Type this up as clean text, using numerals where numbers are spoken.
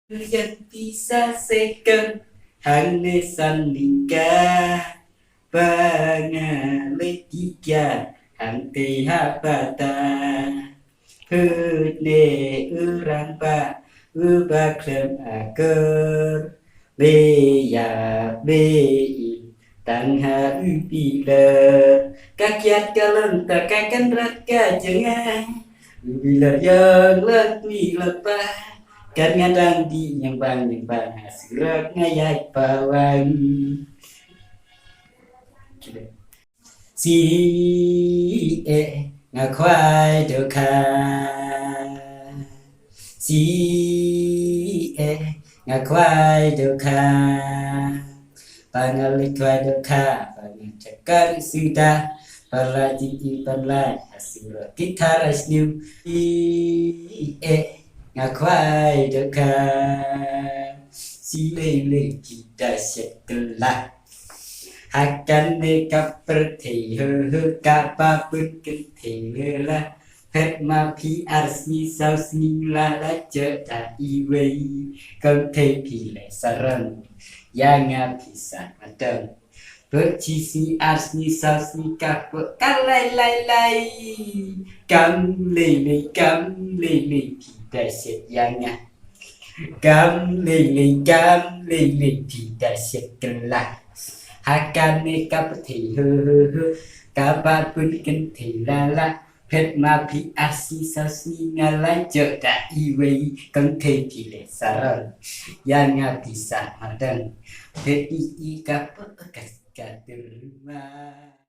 Yang bisa second Hane Sandika Pangaletika Hante Habata Hene Urang Pa Ubaklem Aker Beya Bei Tang Ha Ubila Kakiat Kalem Takakan Raka Jengah Ubila Yang Lakmi Lepas kan ngadang di nyembang hasirat ngayai pawang si ngakwai doka si ngakwai doka pangalit kwai doka pangacakar sudah palagi palai hasirat kita rasniu si ngakwai dekat si lele kita setelah akan dekat perti kapa berketilah het ma pi arsni sausni la la jeta iwei kau te pile saran yang bisa madam bercisi arsni sausni kapa kalai lai lai kam lele tidak setianya kam lele tidak setelah akan nikah peti kabar pun kenti lala het ma pi asi sasni ngalai jeda iwei kenti pile saran yang bisa madang peti kapal kas katerima